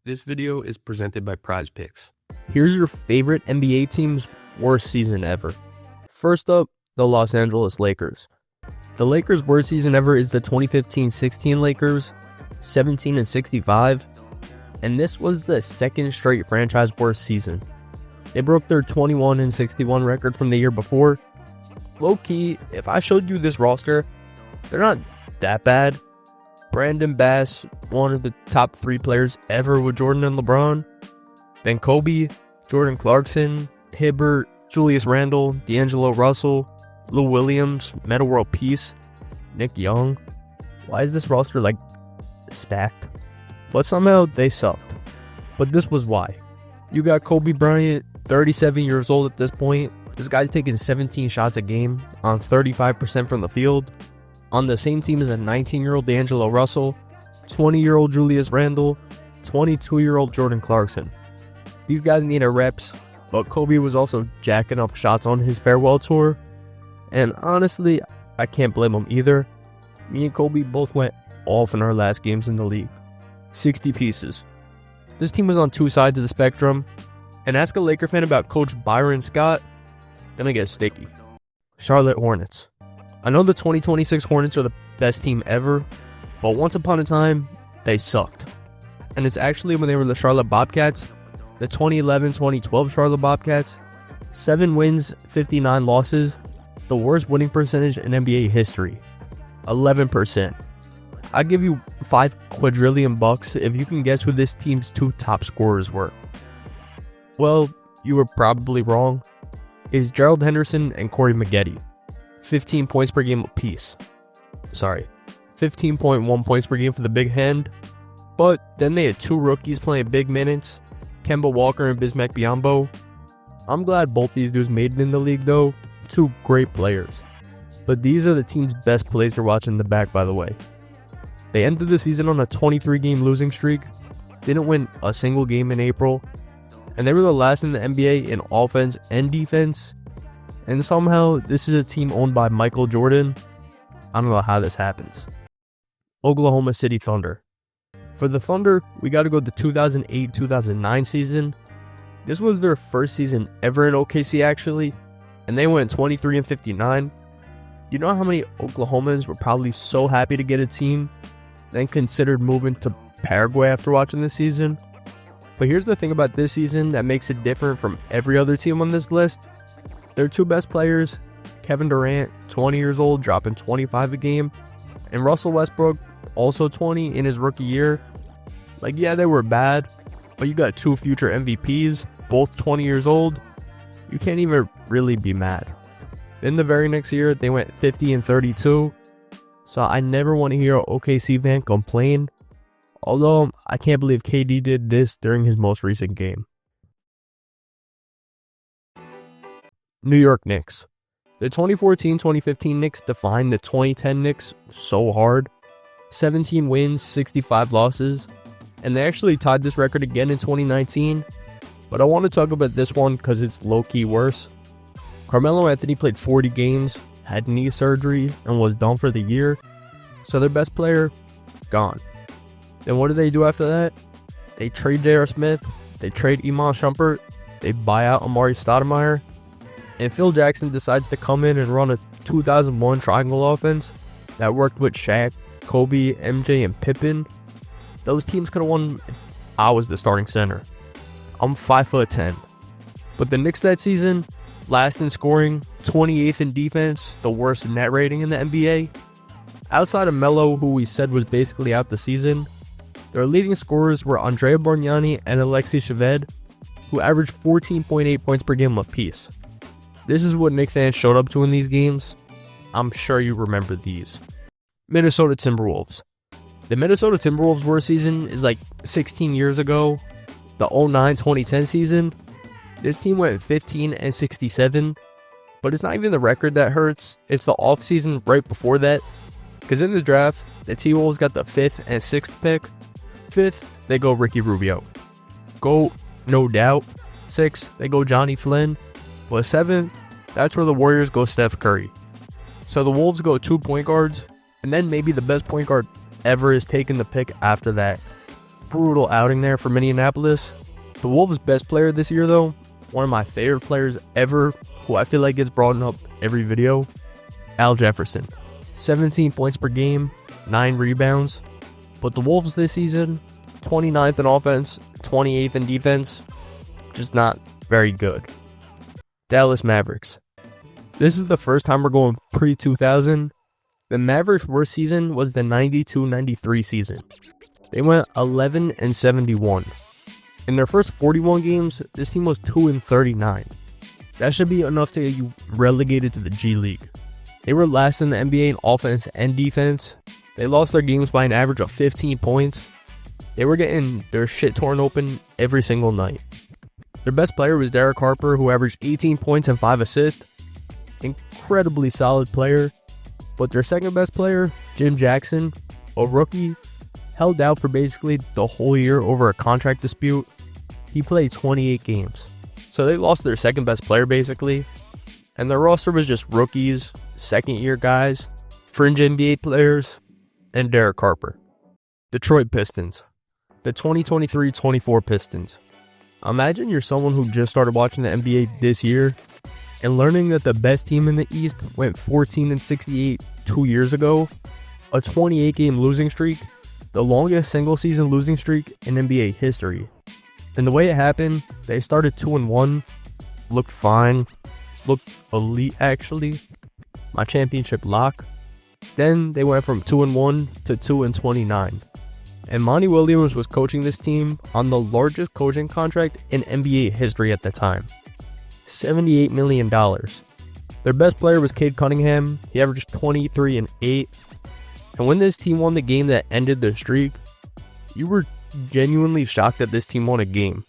This video is presented by PrizePicks. Here's your favorite NBA team's worst season ever. First up, the Los Angeles Lakers. The Lakers' worst season ever is the 2015-16 Lakers, 17-65, and this was the second straight franchise worst season. They broke their 21-61 record from the year before. Low-key, if I showed you this roster, they're not that bad. Brandon Bass, one of the top 3 players ever with Jordan and LeBron. Then Kobe, Jordan Clarkson, Hibbert, Julius Randle, D'Angelo Russell, Lou Williams, Metta World Peace, Nick Young. Why is this roster like stacked? But somehow they sucked. But this was why. You got Kobe Bryant, 37 years old at this point. This guy's taking 17 shots a game on 35% from the field. On the same team as a 19-year-old D'Angelo Russell, 20-year-old Julius Randle, 22-year-old Jordan Clarkson. These guys needed reps, but Kobe was also jacking up shots on his farewell tour. And honestly, I can't blame him either. Me and Kobe both went off in our last games in the league. 60 pieces. This team was on 2 sides of the spectrum. And ask a Laker fan about Coach Byron Scott, gonna get sticky. Charlotte Hornets. I know the 2026 Hornets are the best team ever, but once upon a time, they sucked. And it's actually when they were the Charlotte Bobcats, the 2011-2012 Charlotte Bobcats, 7 wins, 59 losses, the worst winning percentage in NBA history, 11%. I'll give you $5 quadrillion if you can guess who this team's 2 top scorers were. Well, you were probably wrong. It's Gerald Henderson and Corey Maggette. 15 points per game apiece. 15.1 points per game for the big hand. But then they had 2 rookies playing big minutes, Kemba Walker and Bismack Biyombo. I'm glad both these dudes made it in the league though. 2 great players. But these are the team's best plays to watch in the back, by the way. They ended the season on a 23-game losing streak, didn't win a single game in April, and they were the last in the NBA in offense and defense. And somehow, this is a team owned by Michael Jordan. I don't know how this happens. Oklahoma City Thunder. For the Thunder, we got to go the 2008-2009 season. This was their first season ever in OKC actually, and they went 23-59. You know how many Oklahomans were probably so happy to get a team, then considered moving to Paraguay after watching this season? But here's the thing about this season that makes it different from every other team on this list. Their 2 best players, Kevin Durant, 20 years old, dropping 25 a game, and Russell Westbrook, also 20 in his rookie year. Like, yeah, they were bad, but you got 2 future MVPs, both 20 years old. You can't even really be mad. Then the very next year, they went 50-32, so I never want to hear an OKC fan complain, although I can't believe KD did this during his most recent game. New York Knicks. The 2014-2015 Knicks defined the 2010 Knicks so hard. 17 wins, 65 losses, and they actually tied this record again in 2019. But I want to talk about this one because it's low-key worse. Carmelo Anthony played 40 games, had knee surgery, and was done for the year. So their best player, gone. Then what do they do after that? They trade J.R. Smith, they trade Iman Shumpert, they buy out Amari Stoudemire, and Phil Jackson decides to come in and run a 2001 triangle offense that worked with Shaq, Kobe, MJ, and Pippen. Those teams could have won if I was the starting center. I'm 5'10". But the Knicks that season, last in scoring, 28th in defense, the worst net rating in the NBA. Outside of Melo, who we said was basically out the season, their leading scorers were Andrea Bargnani and Alexei Shved, who averaged 14.8 points per game apiece. This is what Knicks fans showed up to in these games. I'm sure you remember these. Minnesota Timberwolves. The Minnesota Timberwolves worst season is like 16 years ago. The 09-2010 season. This team went 15-67. But it's not even the record that hurts. It's the offseason right before that. Because in the draft, the T-Wolves got the 5th and 6th pick. 5th, they go Ricky Rubio. Go, no doubt. 6th, they go Johnny Flynn. But 7th, that's where the Warriors go Steph Curry. So the Wolves go 2 point guards, and then maybe the best point guard ever is taking the pick after that. brutal outing there for Minneapolis. The Wolves' best player this year, though, one of my favorite players ever, who I feel like gets brought up every video, Al Jefferson. 17 points per game, 9 rebounds. But the Wolves this season, 29th in offense, 28th in defense, just not very good. Dallas Mavericks. This is the first time we're going pre-2000. The Mavericks' worst season was the 92-93 season. They went 11-71. In their first 41 games, this team was 2-39. That should be enough to get you relegated to the G League. They were last in the NBA in offense and defense. They lost their games by an average of 15 points. They were getting their shit torn open every single night. Their best player was Derek Harper, who averaged 18 points and 5 assists. Incredibly solid player. But their second best player, Jim Jackson, a rookie, held out for basically the whole year over a contract dispute. He played 28 games. So they lost their second best player basically. And their roster was just rookies, second year guys, fringe NBA players, and Derek Harper. Detroit Pistons. The 2023-24 Pistons. Imagine you're someone who just started watching the NBA this year and learning that the best team in the East went 14-68 2 years ago, a 28-game losing streak, the longest single-season losing streak in NBA history. And the way it happened, they started 2-1, looked fine, looked elite actually, my championship lock. Then they went from 2-1 to 2-29. And Monty Williams was coaching this team on the largest coaching contract in NBA history at the time. $78 million. Their best player was Cade Cunningham. He averaged 23 and 8. And when this team won the game that ended their streak, you were genuinely shocked that this team won a game.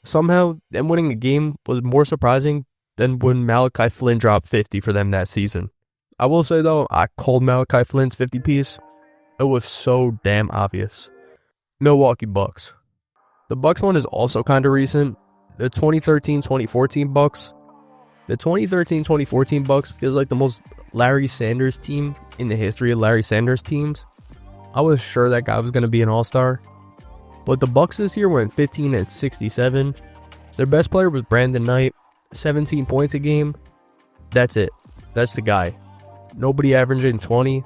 Somehow, them winning a game was more surprising than when Malachi Flynn dropped 50 for them that season. I will say though, I called Malachi Flynn's 50 piece. It was so damn obvious. Milwaukee Bucks. The Bucks one is also kind of recent. The 2013-2014 Bucks. The 2013-2014 Bucks feels like the most Larry Sanders team in the history of Larry Sanders teams. I was sure that guy was going to be an all-star. But the Bucks this year went 15-67. Their best player was Brandon Knight, 17 points a game. That's it. That's the guy. Nobody averaging 20.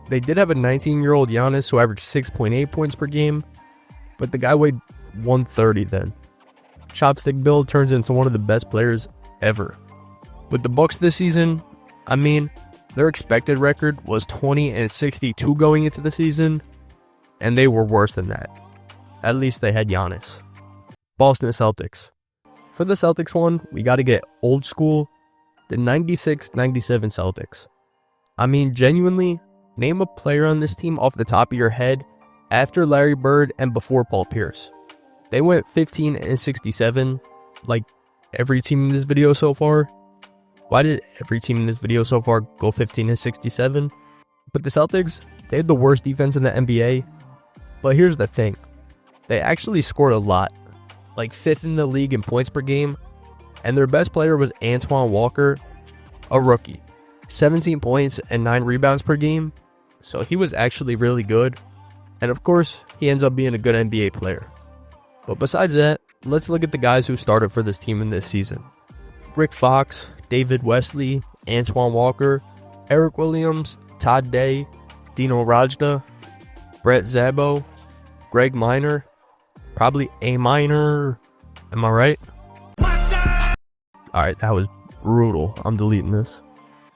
They did have a 19-year-old Giannis who averaged 6.8 points per game, but the guy weighed 130 then. Chopstick build turns into one of the best players ever. With the Bucks this season, I mean, their expected record was 20-62 going into the season, and they were worse than that. At least they had Giannis. Boston Celtics. For the Celtics one, we got to get old school, the 96-97 Celtics. I mean, genuinely, name a player on this team off the top of your head after Larry Bird and before Paul Pierce. They went 15-67, like every team in this video so far. Why did every team in this video so far go 15-67? But the Celtics, they had the worst defense in the NBA. But here's the thing. They actually scored a lot, like 5th in the league in points per game. And their best player was Antoine Walker, a rookie. 17 points and 9 rebounds per game. So he was actually really good. And of course, he ends up being a good NBA player. But besides that, let's look at the guys who started for this team in this season. Rick Fox, David Wesley, Antoine Walker, Eric Williams, Todd Day, Dino Rajda, Brett Szabo, Greg Minor, probably A Minor, am I right? Alright, that was brutal. I'm deleting this.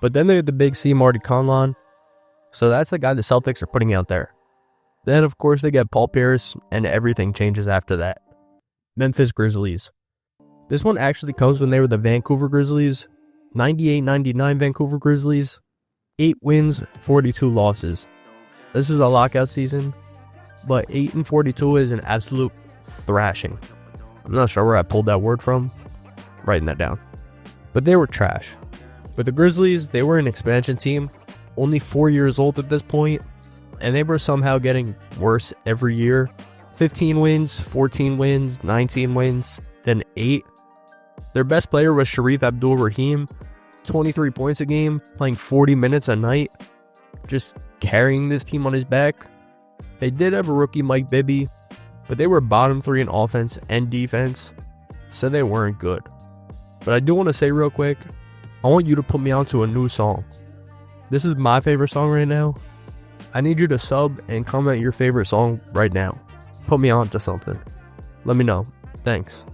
But then they had the big C, Marty Conlon. So that's the guy the Celtics are putting out there. Then, of course, they get Paul Pierce, and everything changes after that. Memphis Grizzlies. This one actually comes when they were the Vancouver Grizzlies. 98-99 Vancouver Grizzlies. 8 wins, 42 losses. This is a lockout season, but 8-42 is an absolute thrashing. I'm not sure where I pulled that word from. Writing that down. But they were trash. But the Grizzlies, they were an expansion team, only 4 years old at this point, and they were somehow getting worse every year. 15 wins, 14 wins, 19 wins, then 8. Their best player was Sharif Abdul-Rahim, 23 points a game, playing 40 minutes a night, just carrying this team on his back. They did have a rookie, Mike Bibby, but they were bottom 3 in offense and defense, so they weren't good. But I do want to say real quick, I want you to put me onto a new song. This is my favorite song right now. I need you to sub and comment your favorite song right now. Put me on to something. Let me know. Thanks.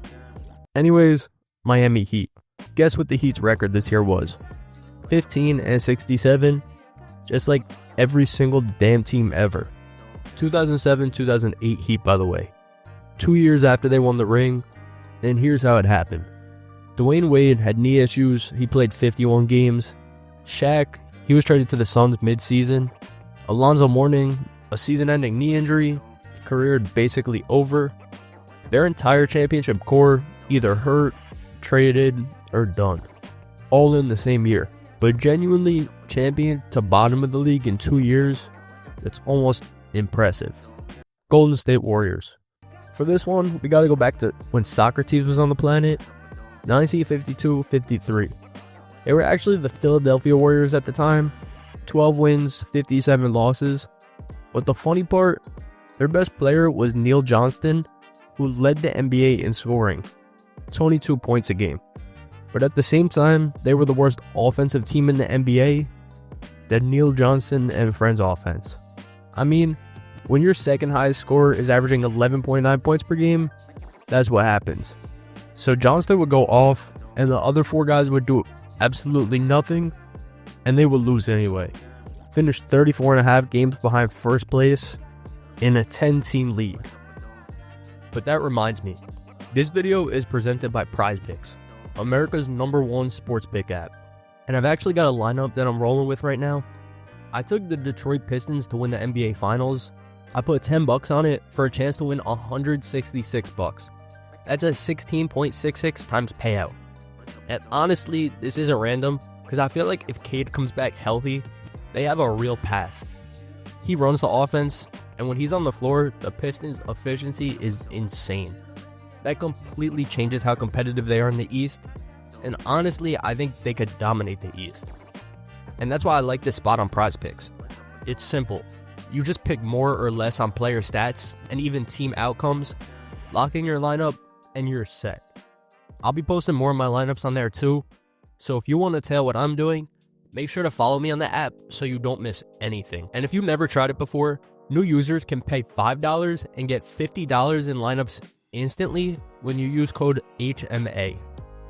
Anyways, Miami Heat. Guess what the Heat's record this year was? 15-67. Just like every single damn team ever. 2007-2008 Heat, by the way. 2 years after they won the ring, and here's how it happened. Dwayne Wade had knee issues. He played 51 games. Shaq, he was traded to the Suns mid-season. Alonzo Mourning, a season-ending knee injury. Career basically over. Their entire championship core either hurt, traded, or done. All in the same year. But genuinely champion to bottom of the league in 2 years, it's almost impressive. Golden State Warriors. For this one, we gotta go back to when Socrates was on the planet. 1952-53. They were actually the Philadelphia Warriors at the time. 12 wins, 57 losses. But the funny part, their best player was Neil Johnston, who led the NBA in scoring. 22 points a game. But at the same time, they were the worst offensive team in the NBA. The Neil Johnston and friends offense. I mean, when your second highest scorer is averaging 11.9 points per game, that's what happens. So Johnston would go off, and the other 4 guys would do absolutely nothing, and they would lose anyway. Finished 34.5 games behind first place in a 10-team league. But that reminds me, this video is presented by PrizePicks, America's #1 sports pick app. And I've actually got a lineup that I'm rolling with right now. I took the Detroit Pistons to win the NBA Finals. I put $10 on it for a chance to win $166. That's a 16.66 times payout. And honestly, this isn't random, because I feel like if Cade comes back healthy, they have a real path. He runs the offense, and when he's on the floor, the Pistons' efficiency is insane. That completely changes how competitive they are in the East, and honestly, I think they could dominate the East. And that's why I like this spot on PrizePicks. It's simple. You just pick more or less on player stats and even team outcomes, lock in your lineup, and you're set. I'll be posting more of my lineups on there too, so if you want to tell what I'm doing, make sure to follow me on the app so you don't miss anything. And if you've never tried it before, new users can pay $5 and get $50 in lineups instantly when you use code HMA.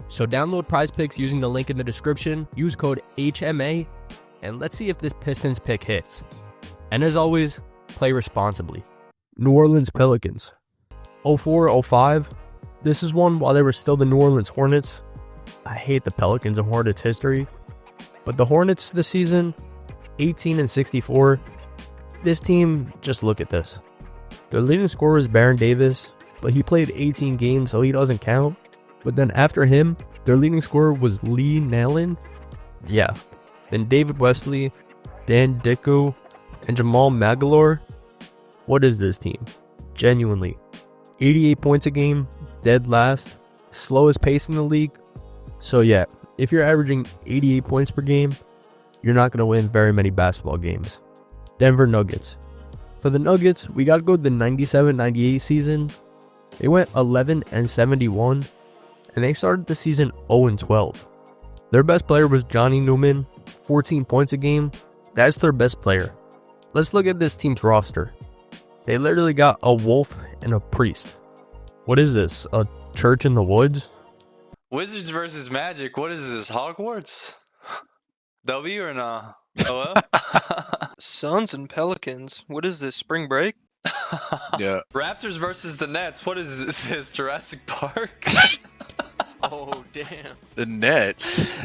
So download PrizePicks using the link in the description, use code HMA, and let's see if this Pistons pick hits. And as always, play responsibly. New Orleans Pelicans. 04-05. This is one while they were still the New Orleans Hornets. I hate the Pelicans and Hornets history. But the Hornets this season, 18-64. This team, just look at this. Their leading scorer is Baron Davis, but he played 18 games, so he doesn't count. But then after him, their leading scorer was Lee Nallen. Yeah. Then David Wesley, Dan Dicko, and Jamal Magalore. What is this team? Genuinely. 88 points a game, dead last, slowest pace in the league. So yeah, if you're averaging 88 points per game, you're not going to win very many basketball games. Denver Nuggets. For the Nuggets, we got to go to the 97-98 season. They went 11-71, and they started the season 0-12. Their best player was Johnny Newman, 14 points a game. That's their best player. Let's look at this team's roster. They literally got a wolf and a priest. What is this? A church in the woods? Wizards versus Magic. What is this? Hogwarts? W or nah? OL? Suns and Pelicans. What is this? Spring break? Yeah. Raptors versus the Nets. What is this? Jurassic Park? Oh, damn. The Nets.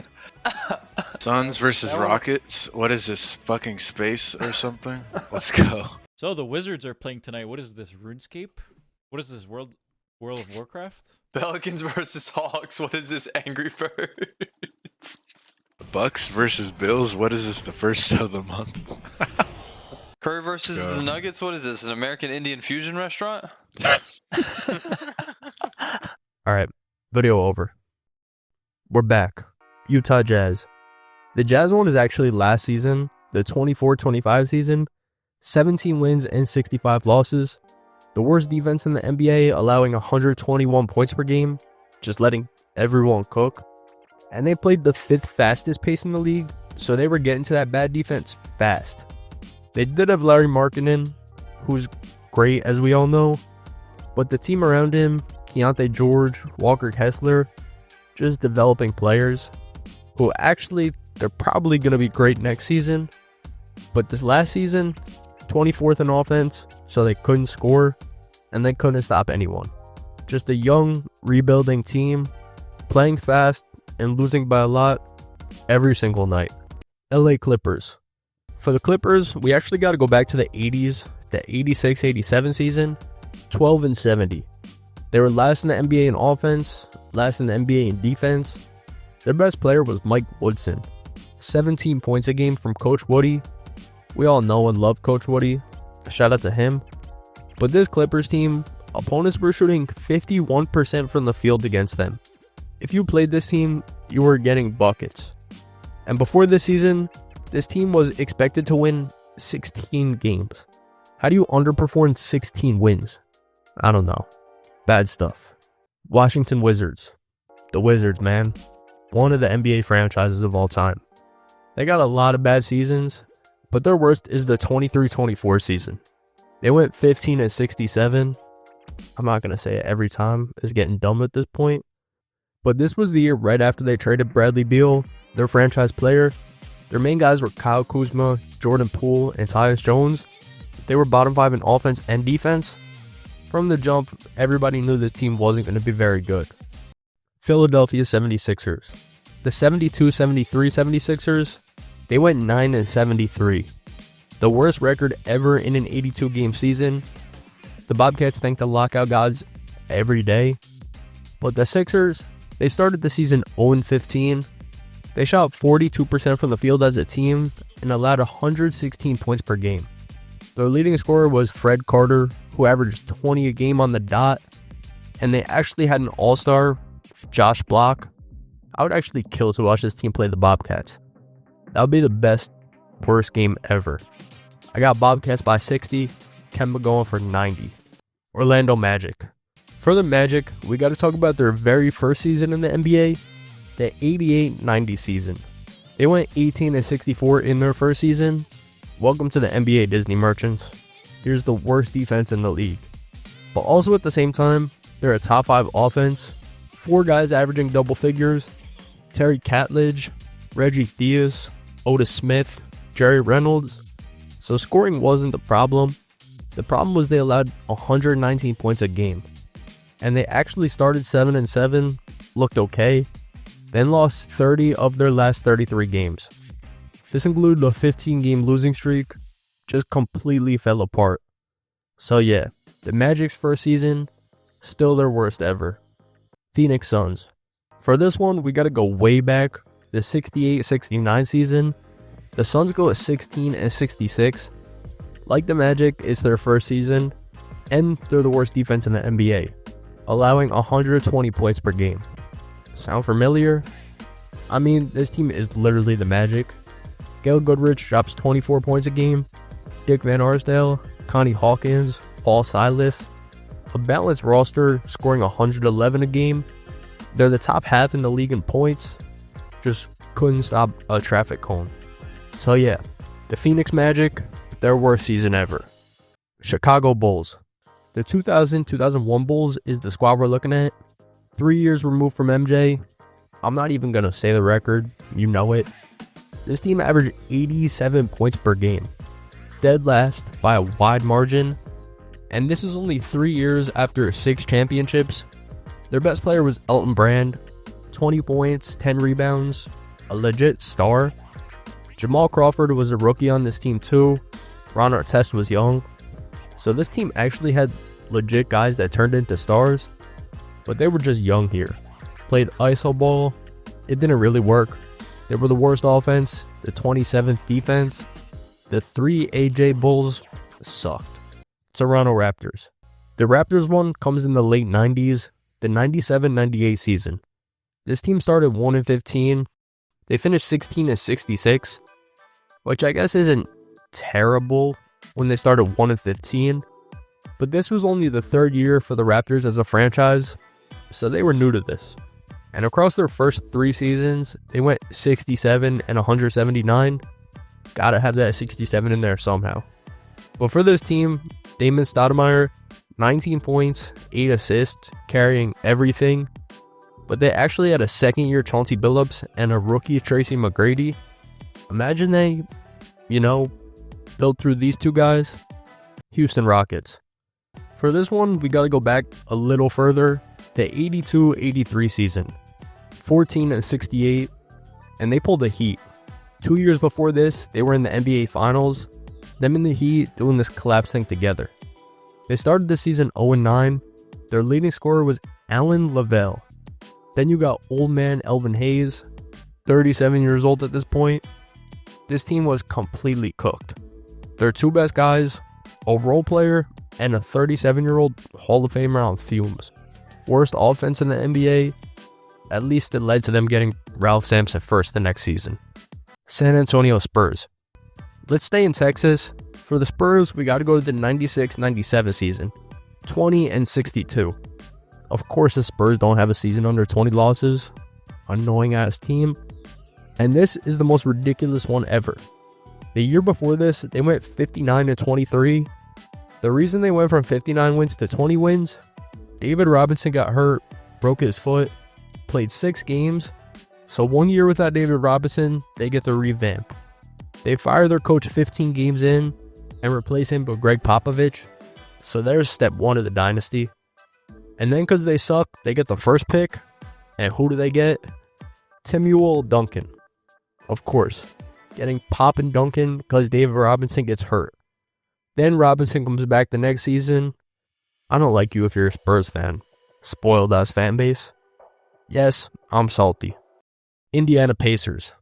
Suns versus Rockets. What is this? Fucking space or something? Let's go. So the Wizards are playing tonight. What is this? RuneScape? What is this? World of Warcraft? Pelicans versus Hawks. What is this? Angry Birds. Bucks versus Bills. What is this? The first of the month. Curry versus the Nuggets. What is this? An American Indian fusion restaurant? Alright, video over. We're back. Utah Jazz. The Jazz one is actually last season, the 24-25 season. 17 wins and 65 losses. The worst defense in the NBA, allowing 121 points per game, just letting everyone cook. And they played the 5th fastest pace in the league, so they were getting to that bad defense fast. They did have Larry Markkinen, who's great as we all know, but the team around him, Keontae George, Walker Kessler, just developing players who actually, they're probably going to be great next season. But this last season, 24th in offense, so they couldn't score, and they couldn't stop anyone. Just a young, rebuilding team, playing fast, and losing by a lot every single night. LA Clippers. For the Clippers, we actually got to go back to the 80s, the 86-87 season, 12-70. They were last in the NBA in offense, last in the NBA in defense. Their best player was Mike Woodson. 17 points a game from Coach Woody. We all know and love Coach Woody. Shout out to him. But this Clippers team, opponents were shooting 51% from the field against them. If you played this team, you were getting buckets. And before this season, this team was expected to win 16 games. How do you underperform 16 wins? I don't know. Bad stuff. Washington Wizards. The Wizards, man. One of the NBA franchises of all time. They got a lot of bad seasons, but their worst is the 23-24 season. They went 15-67. I'm not going to say it every time. It's getting dumb at this point. But this was the year right after they traded Bradley Beal, their franchise player. Their main guys were Kyle Kuzma, Jordan Poole, and Tyus Jones. They were bottom 5 in offense and defense. From the jump, everybody knew this team wasn't going to be very good. Philadelphia 76ers. The 72-73 76ers, they went 9-73. The worst record ever in an 82-game season. The Bobcats thank the lockout gods every day. But the Sixers, they started the season 0-15. They shot 42% from the field as a team and allowed 116 points per game. Their leading scorer was Fred Carter, who averaged 20 a game on the dot. And they actually had an all-star, Josh Block. I would actually kill to watch this team play the Bobcats. That would be the best, worst game ever. I got Bobcats by 60, Kemba going for 90. Orlando Magic. For the Magic, we got to talk about their very first season in the NBA, the 88-90 season. They went 18-64 in their first season. Welcome to the NBA, Disney merchants. Here's the worst defense in the league. But also at the same time, they're a top 5 offense. 4 guys averaging double figures. Terry Catledge, Reggie Theus, Otis Smith, Jerry Reynolds. So scoring wasn't the problem. The problem was they allowed 119 points a game. And they actually started 7-7, looked okay, then lost 30 of their last 33 games. This included a 15-game losing streak, just completely fell apart. So yeah, the Magic's first season, still their worst ever. Phoenix Suns. For this one, we gotta go way back, the 68-69 season. The Suns go at 16-66. Like the Magic, it's their first season, and they're the worst defense in the NBA, allowing 120 points per game. Sound familiar? I mean, this team is literally the Magic. Gail Goodrich drops 24 points a game. Dick Van Arsdale, Connie Hawkins, Paul Silas. A balanced roster scoring 111 a game. They're the top half in the league in points. Just couldn't stop a traffic cone. So yeah, the Phoenix Magic, their worst season ever. Chicago Bulls. The 2000-2001 Bulls is the squad we're looking at. 3 years removed from MJ. I'm not even going to say the record. You know it. This team averaged 87 points per game. Dead last by a wide margin. And this is only 3 years after 6 championships. Their best player was Elton Brand. 20 points, 10 rebounds. A legit star. Jamal Crawford was a rookie on this team too. Ron Artest was young. So this team actually had legit guys that turned into stars. But they were just young here. Played iso ball. It didn't really work. They were the worst offense. The 27th defense. The 3 AJ Bulls sucked. Toronto Raptors. The Raptors one comes in the late 90s. The 97-98 season. This team started 1-15. They finished 16-66. Which I guess isn't terrible when they started 1-15. But this was only the third year for the Raptors as a franchise, so they were new to this. And across their first 3 seasons, they went 67 and 179. Gotta have that 67 in there somehow. But for this team, Damon Stoudemire, 19 points, 8 assists, carrying everything. But they actually had a second-year Chauncey Billups and a rookie Tracy McGrady. Imagine they, built through these 2 guys. Houston Rockets. For this one, we gotta go back a little further. The 82-83 season. 14 and 68. And they pulled the Heat. 2 years before this, they were in the NBA Finals. Them and the Heat doing this collapse thing together. They started the season 0-9. Their leading scorer was Allen Lavelle. Then you got old man Elvin Hayes, 37 years old at this point. This team was completely cooked. Their 2 best guys, a role player and a 37-year-old Hall of Famer on fumes. Worst offense in the NBA, at least it led to them getting Ralph Sampson first the next season. San Antonio Spurs. Let's stay in Texas. For the Spurs, we got to go to the 96-97 season, 20 and 62. Of course, the Spurs don't have a season under 20 losses. Annoying ass team. And this is the most ridiculous one ever. The year before this, they went 59 and 23. The reason they went from 59 wins to 20 wins, David Robinson got hurt, broke his foot, played 6 games. So 1 year without David Robinson, they get to revamp. They fire their coach 15 games in and replace him with Greg Popovich. So there's step 1 of the dynasty. And then because they suck, they get the first pick. And who do they get? Timuel Duncan. Of course, getting Poppin' Duncan because David Robinson gets hurt. Then Robinson comes back the next season. I don't like you if you're a Spurs fan. Spoiled ass fan base. Yes, I'm salty. Indiana Pacers.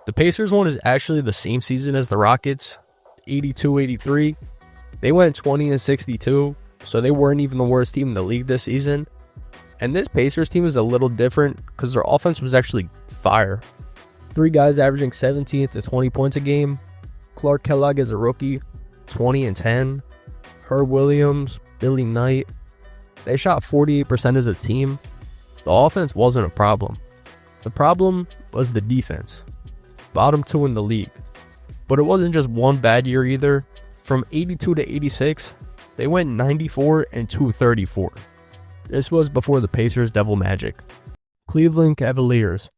The Pacers one is actually the same season as the Rockets, 82-83. They went 20 and 62, so they weren't even the worst team in the league this season. And this Pacers team is a little different because their offense was actually fire. 3 guys averaging 17 to 20 points a game. Clark Kellogg is a rookie, 20 and 10. Herb Williams, Billy Knight. They shot 48% as a team. The offense wasn't a problem. The problem was the defense. Bottom 2 in the league. But it wasn't just one bad year either. From 82 to 86, they went 94 and 234. This was before the Pacers' devil magic. Cleveland Cavaliers.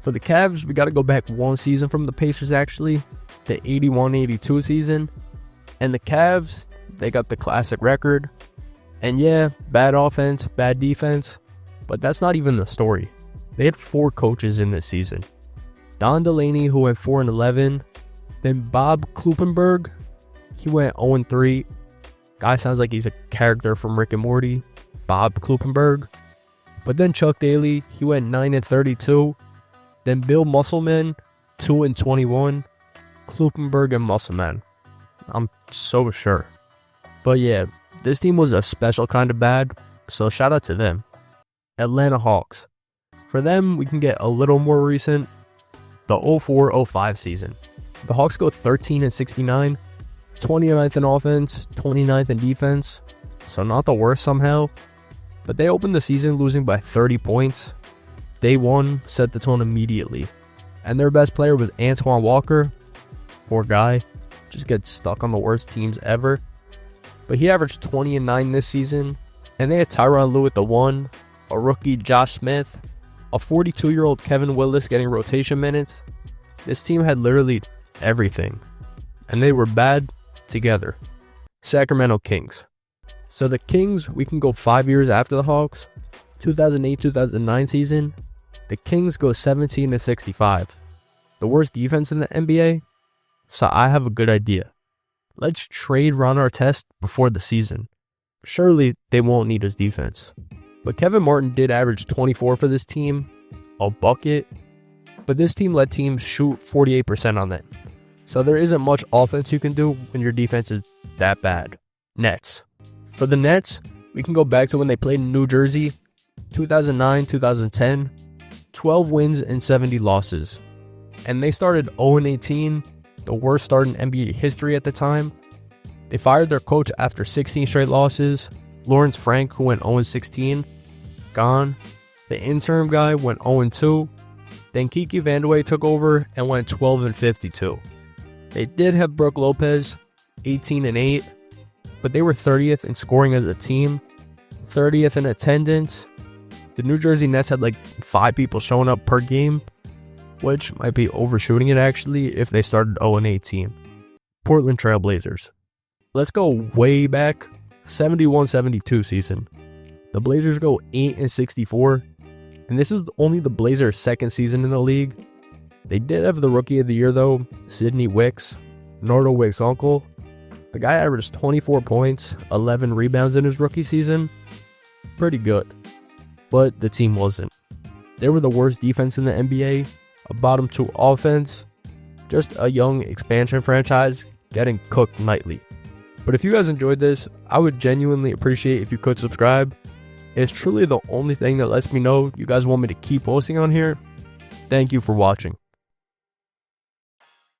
For the Cavs, we got to go back 1 season from the Pacers actually, the 81-82 season. And the Cavs, they got the classic record. And yeah, bad offense, bad defense, but that's not even the story. They had 4 coaches in this season. Don Delaney, who went 4-11. Then Bob Kluppenberg, he went 0-3. Guy sounds like he's a character from Rick and Morty. Bob Kluppenberg. But then Chuck Daly, he went 9-32. Then Bill Musselman, 2-21. Kluppenberg and Musselman. I'm so sure. But yeah, this team was a special kind of bad, so shout out to them. Atlanta Hawks. For them, we can get a little more recent. The 04-05 season. The Hawks go 13 and 69. 29th in offense, 29th in defense. So not the worst somehow. But they opened the season losing by 30 points. Day 1 set the tone immediately. And their best player was Antoine Walker. Poor guy. Just gets stuck on the worst teams ever. But he averaged 20 and 9 this season. And they had Tyronn Lue at the 1. A rookie Josh Smith. A 42-year-old Kevin Willis getting rotation minutes. This team had literally everything. And they were bad together. Sacramento Kings. So the Kings, we can go 5 years after the Hawks. 2008-2009 season. The Kings go 17 and 65. The worst defense in the NBA? So I have a good idea. Let's trade Ron Artest before the season. Surely they won't need his defense. But Kevin Martin did average 24 for this team. A bucket. But this team let teams shoot 48% on it. So there isn't much offense you can do when your defense is that bad. Nets. For the Nets, we can go back to when they played in New Jersey. 2009-2010. 12 wins and 70 losses. And they started 0-18. The worst start in NBA history at the time. They fired their coach after 16 straight losses. Lawrence Frank, who went 0-16, gone. The interim guy went 0-2. Then Kiki Vandeweghe took over and went 12-52. They did have Brooke Lopez, 18-8, but they were 30th in scoring as a team, 30th in attendance. The New Jersey Nets had like 5 people showing up per game, which might be overshooting it actually if they started 0-18. Portland Trail Blazers. Let's go way back, 71-72 season. The Blazers go 8-64, and this is only the Blazers' second season in the league. They did have the Rookie of the Year though, Sidney Wicks, Nardo Wicks' uncle. The guy averaged 24 points, 11 rebounds in his rookie season. Pretty good. But the team wasn't. They were the worst defense in the NBA, a bottom 2 offense, just a young expansion franchise getting cooked nightly. But if you guys enjoyed this, I would genuinely appreciate if you could subscribe. It's truly the only thing that lets me know you guys want me to keep posting on here. Thank you for watching.